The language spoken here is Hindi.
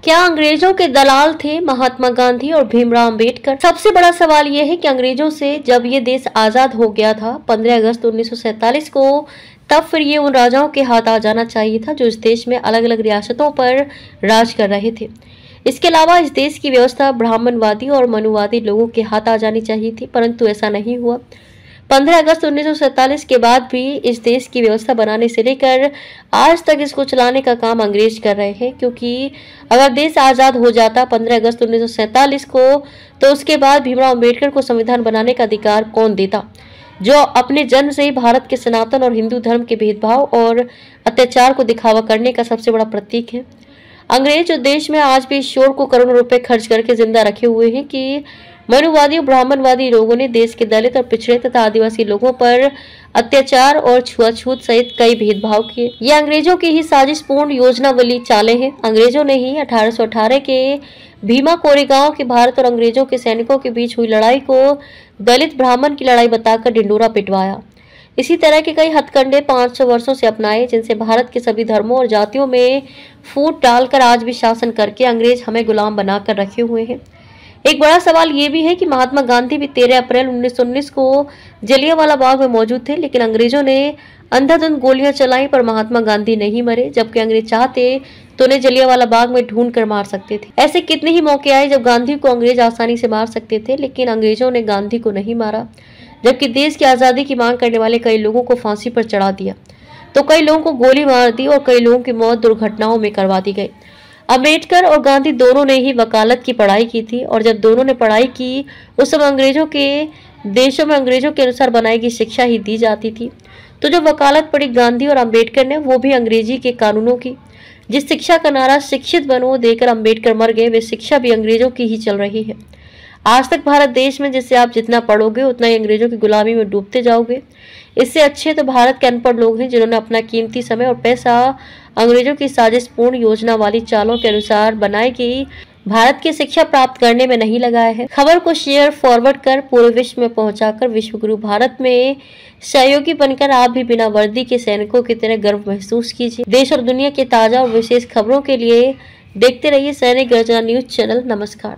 क्या अंग्रेजों के दलाल थे महात्मा गांधी और भीमराव अंबेडकर? सबसे बड़ा सवाल यह है कि अंग्रेजों से जब ये देश आजाद हो गया था 15 अगस्त 1947 को, तब फिर ये उन राजाओं के हाथ आ जाना चाहिए था जो इस देश में अलग अलग रियासतों पर राज कर रहे थे। इसके अलावा इस देश की व्यवस्था ब्राह्मणवादी और मनुवादी लोगों के हाथ आ जानी चाहिए थी, परंतु ऐसा नहीं हुआ। 15 अगस्त 1947 के बाद भी इस देश की व्यवस्था बनाने से लेकर आज तक इसको चलाने का काम अंग्रेज कर रहे हैं, क्योंकि अगर देश आज़ाद हो जाता 15 अगस्त 1947 को, तो उसके बाद भीमराव अंबेडकर को संविधान बनाने का अधिकार कौन देता, जो अपने जन्म से ही भारत के सनातन और हिंदू धर्म के भेदभाव और अत्याचार को दिखावा करने का सबसे बड़ा प्रतीक है। अंग्रेज जो देश में आज भी ईश्वर को करोड़ों रुपए खर्च करके जिंदा रखे हुए हैं कि मनुवादी और ब्राह्मणवादी लोगों ने देश के दलित और पिछड़े तथा आदिवासी लोगों पर अत्याचार और छुआछूत सहित कई भेदभाव किए। ये अंग्रेजों की ही साजिशपूर्ण योजनावली चाले हैं। अंग्रेजों ने ही 1818 के भीमा कोरेगांव के भारत और अंग्रेजों के सैनिकों के बीच हुई लड़ाई को दलित ब्राह्मण की लड़ाई बताकर ढिंडोरा पिटवाया। इसी तरह के कई हथकंडे 500 वर्षों से अपनाए, जिनसे भारत के सभी धर्मों और जातियों में फूट डालकर आज भी शासन करके अंग्रेज हमें गुलाम बनाकर रखे हुए हैं। एक बड़ा सवाल ये भी है कि महात्मा गांधी भी 13 अप्रैल 1919 को जलियांवाला बाग में मौजूद थे, लेकिन अंग्रेजों ने अंधाधुंध गोलियां चलाई पर महात्मा गांधी नहीं मरे, जबकि अंग्रेज चाहते तो उन्हें जलियांवाला बाग में ढूंढ कर मार सकते थे। ऐसे कितने ही मौके आए जब गांधी को अंग्रेज आसानी से मार सकते थे, लेकिन अंग्रेजों ने गांधी को नहीं मारा। जबकि देश की आज़ादी की मांग करने वाले कई लोगों को फांसी पर चढ़ा दिया, तो कई लोगों को गोली मार दी और कई लोगों की मौत दुर्घटनाओं में करवा दी गई। अम्बेडकर और गांधी दोनों ने ही वकालत की पढ़ाई की थी, और जब दोनों ने पढ़ाई की उस समय अंग्रेजों के देशों में अंग्रेजों के अनुसार बनाई गई शिक्षा ही दी जाती थी। तो जो वकालत पढ़ी गांधी और अम्बेडकर ने, वो भी अंग्रेजी के कानूनों की। जिस शिक्षा का नारा शिक्षित बनो देकर अम्बेडकर मर गए, वे शिक्षा भी अंग्रेजों की ही चल रही है। आज तक भारत देश में जिससे आप जितना पढ़ोगे उतना ही अंग्रेजों की गुलामी में डूबते जाओगे। इससे अच्छे तो भारत के अनपढ़ लोग हैं, जिन्होंने अपना कीमती समय और पैसा अंग्रेजों की साजिशपूर्ण योजना वाली चालों के अनुसार बनाई गई भारत की शिक्षा प्राप्त करने में नहीं लगाया है। खबर को शेयर फॉरवर्ड कर पूरे विश्व में पहुंचाकर विश्व गुरु भारत में सहयोगी बनकर आप भी बिना वर्दी के सैनिकों की तरह गर्व महसूस कीजिए। देश और दुनिया की ताजा और विशेष खबरों के लिए देखते रहिए सैनिक गर्जना न्यूज चैनल। नमस्कार।